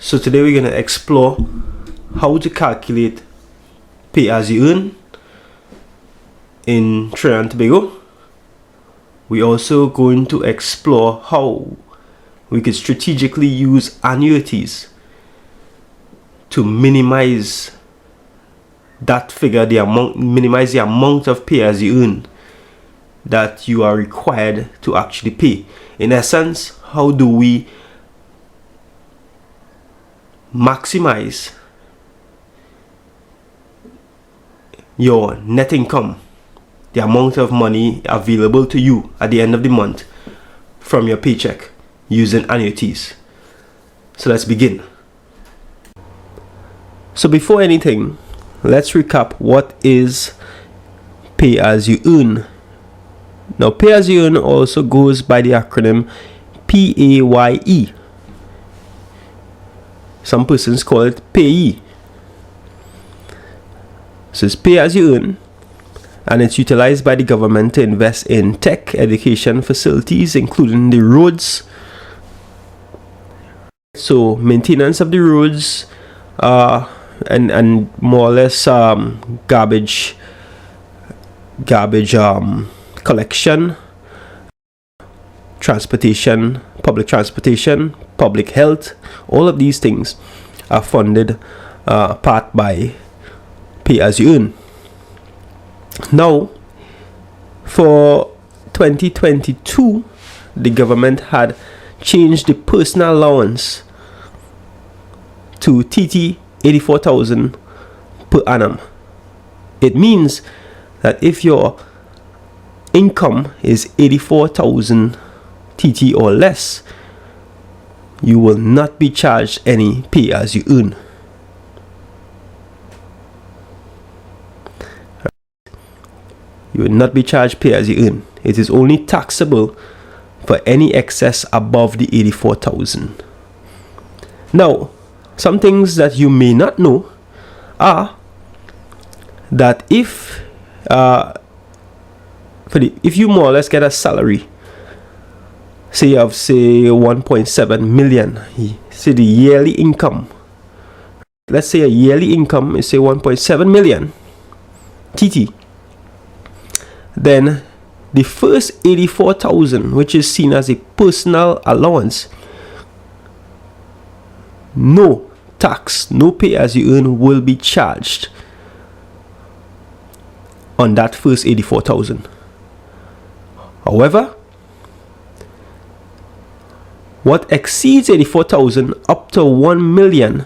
So today we're going to explore how to calculate pay as you earn in Trinidad and Tobago. We're also going to explore how we could strategically use annuities to minimize that figure, minimize the amount of pay as you earn that you are required to actually pay. In essence, how do we maximize your net income, the amount of money available to you at the end of the month from your paycheck using annuities? So let's begin. So before anything, let's recap what is pay as you earn. Now, pay as you earn also goes by the acronym P.A.Y.E. Some persons call it P.A.Y.E. So it's pay as you earn, and it's utilized by the government to invest in tech education facilities, including the roads. So maintenance of the roads, and more or less garbage collection, transportation, public health. All of these things are funded part by pay as you earn. Now, for 2022, the government had changed the personal allowance to TT 84,000 per annum. It means that if your income is 84,000 TT or less, you will not be charged any pay as you earn. You will not be charged pay as you earn. It is only taxable for any excess above the 84,000. Now, some things that you may not know are that if you more or less get a salary, say you have 1.7 million, say the yearly income, let's say a yearly income is 1.7 million TT, then the first 84,000, which is seen as a personal allowance, no tax, no pay as you earn will be charged on that first 84,000. However, what exceeds 84,000 up to 1 million,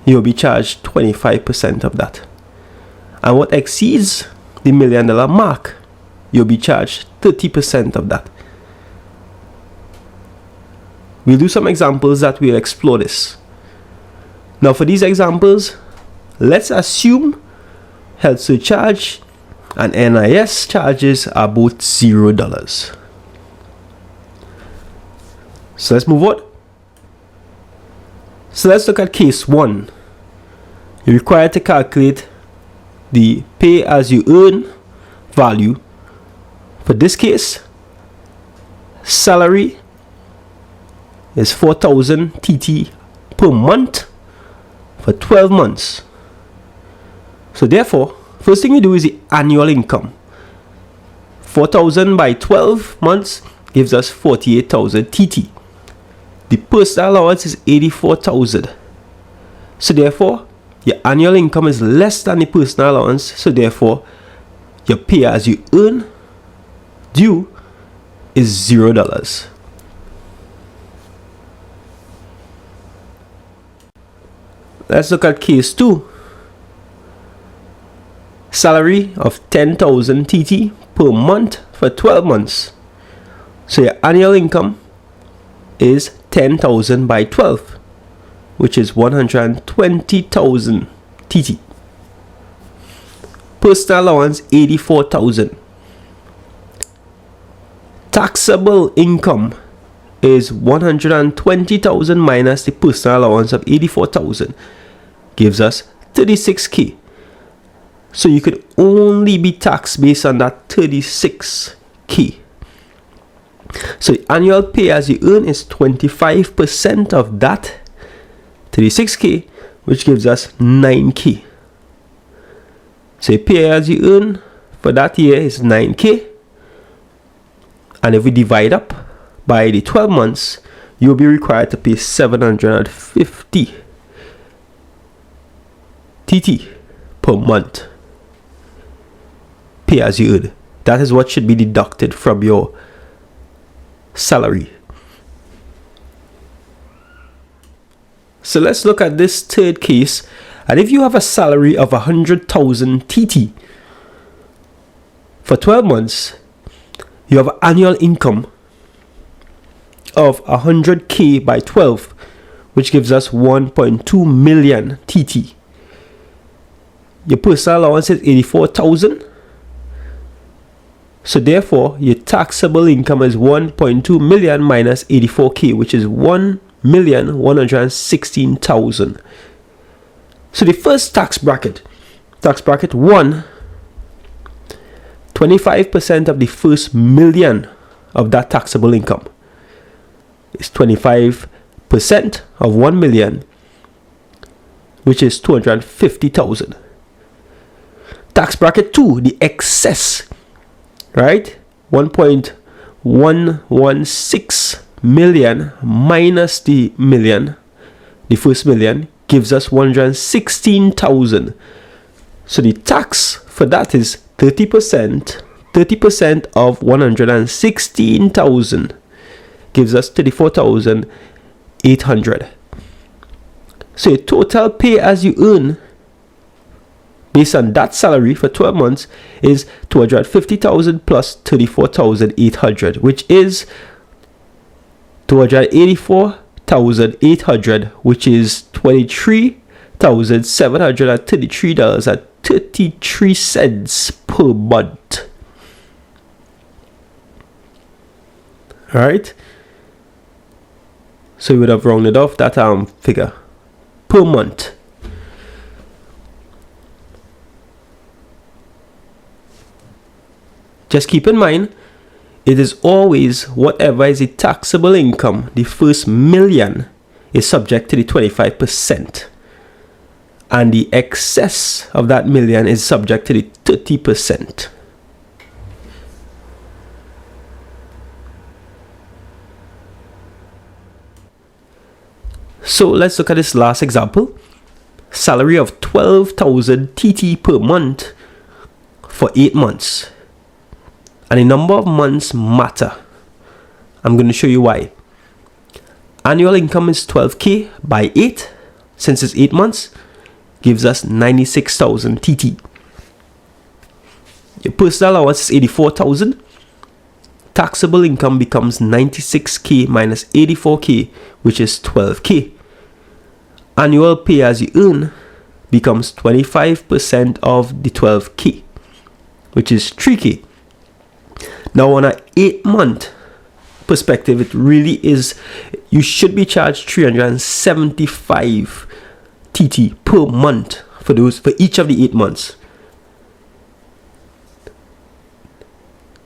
you'll be charged 25% of that. And what exceeds the $1 million mark, you'll be charged 30% of that. We'll do some examples that will explore this. Now, for these examples, let's assume health surcharge and NIS charges are both $0. So let's move on. So let's look at case 1. You're required to calculate the pay as you earn value. For this case, salary is 4,000 TT per month for 12 months. So therefore, first thing we do is the annual income. 4,000 by 12 months gives us 48,000 TT. The personal allowance is 84,000. So therefore, your annual income is less than the personal allowance. So therefore, your pay as you earn due is $0. Let's look at case 2. Salary of 10,000 TT per month for 12 months. So your annual income is 10,000 by 12, which is 120,000 TT. Personal allowance 84,000. Taxable income is 120,000 minus the personal allowance of 84,000, gives us 36K. So you could only be taxed based on that 36K. So the annual pay as you earn is 25% of that 36k, which gives us 9k. So the pay as you earn for that year is 9k, and if we divide up by the 12 months, you'll be required to pay 750 TT per month. Pay as you earn. That is what should be deducted from your salary. So let's look at this third case. And if you have a salary of 100,000 TT for 12 months, you have annual income of 100k by 12, which gives us 1.2 million TT. Your personal allowance is 84,000. So therefore, your taxable income is 1.2 million minus 84k, which is 1,116,000. So the first tax bracket 1, 25% of the first million of that taxable income is 25% of 1 million, which is 250,000. Tax bracket 2, the excess, right? 1.116 million minus the million, the first million, gives us 116,000. So the tax for that is 30%. 30% of 116,000 gives us 34,800. So your total pay as you earn based on that salary for 12 months is 250,000 plus 34,800, which is 284,800, which is $23,733.33 per month. All right. So we would have rounded off that figure per month. Just keep in mind, it is always whatever is the taxable income, the first million is subject to the 25%. And the excess of that million is subject to the 30%. So let's look at this last example. Salary of 12,000 TT per month for 8 months. And the number of months matter. I'm going to show you why. Annual income is 12k by 8. Since it's 8 months, gives us 96,000 TT. Your personal allowance is 84,000. Taxable income becomes 96k minus 84k, which is 12k. Annual pay as you earn becomes 25% of the 12k, which is 3k. Now on an 8-month perspective, it really is, you should be charged 375 TT per month for each of the 8 months.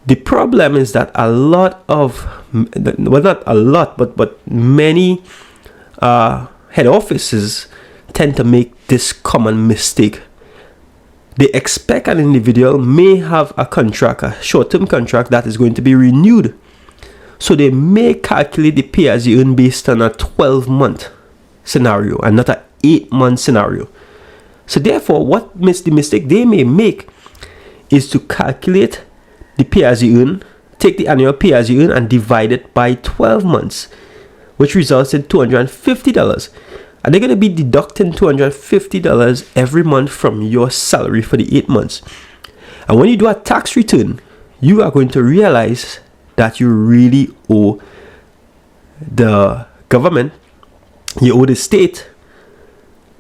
The problem is that a lot of, well, not a lot, but many head offices tend to make this common mistake. They expect an individual may have a contract, a short-term contract that is going to be renewed. So they may calculate the pay as you earn based on a 12-month scenario and not an 8-month scenario. So therefore, the mistake they may make is to calculate the pay as you earn, take the annual pay as you earn and divide it by 12 months, which results in $250. And they're going to be deducting $250 every month from your salary for the 8 months. And when you do a tax return, you are going to realize that you really owe the government, you owe the state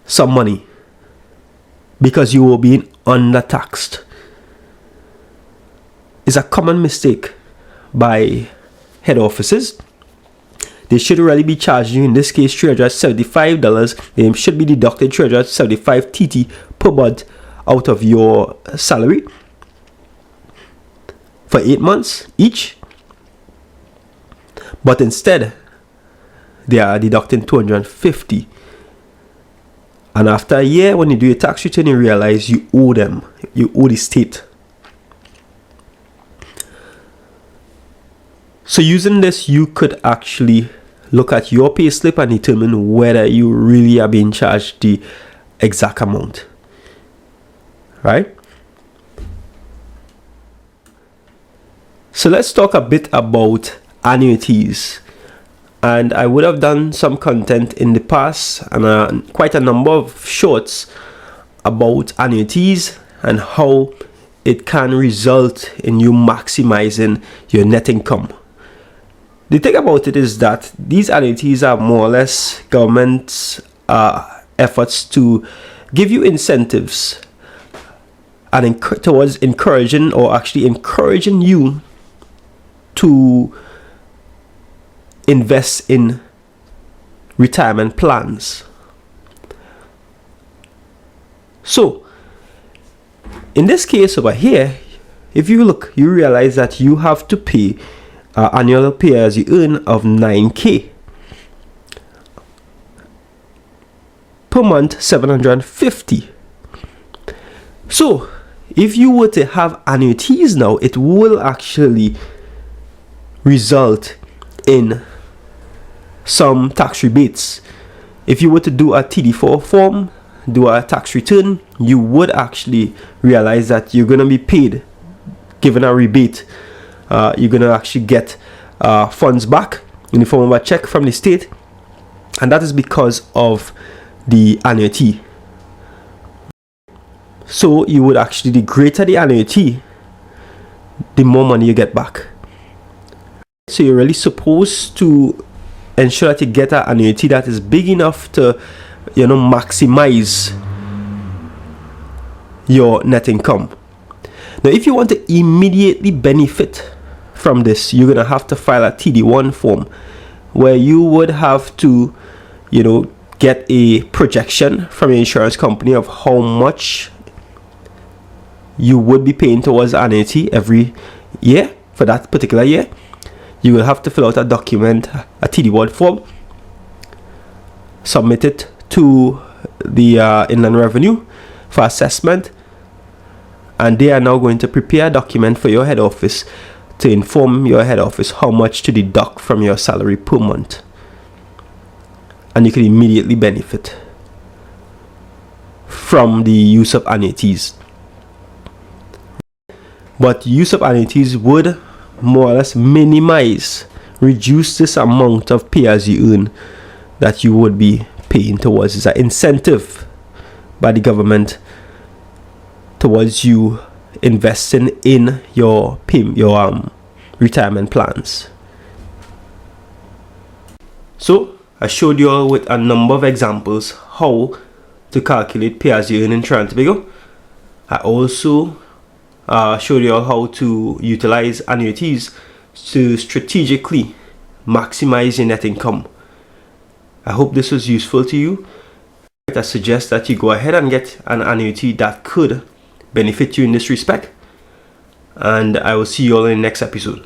some money because you were being undertaxed. It's a common mistake by head offices. They should really be charging you, in this case, $375. They should be deducted 375 TT per month out of your salary for 8 months each. but instead they are deducting 250. And after a year, when you do your tax return, you realize you owe them, you owe the state. So using this, you could actually look at your pay slip and determine whether you really are being charged the exact amount, right? So let's talk a bit about annuities. And I would have done some content in the past and quite a number of shorts about annuities and how it can result in you maximizing your net income. The thing about it is that these annuities are more or less government's efforts to give you incentives and towards encouraging you to invest in retirement plans. So in this case over here, if you look, you realize that you have to pay annual pay as you earn of 9k per month, 750. So if you were to have annuities now, it will actually result in some tax rebates. If you were to do a TD4 form, do a tax return, you would actually realize that you're going to be paid, given a rebate. You're going to actually get funds back in the form of a check from the state, and that is because of the annuity. So you would actually, the greater the annuity, the more money you get back. So you're really supposed to ensure that you get an annuity that is big enough to, maximize your net income. Now, if you want to immediately benefit from this, you're gonna have to file a TD1 form where you would have to, get a projection from your insurance company of how much you would be paying towards annuity every year for that particular year. You will have to fill out a document, a TD1 form, submit it to the Inland Revenue for assessment, and they are now going to prepare a document for your head office to inform your head office how much to deduct from your salary per month, and you can immediately benefit from the use of annuities. But use of annuities would more or less reduce this amount of pay as you earn that you would be paying towards. It's an incentive by the government towards you investing in your retirement plans. So I showed you all with a number of examples how to calculate pay as you earn in Trinidad and Tobago. I also showed you all how to utilize annuities to strategically maximize your net income. I hope this was useful to you. I suggest that you go ahead and get an annuity that could benefit you in this respect, and I will see you all in the next episode.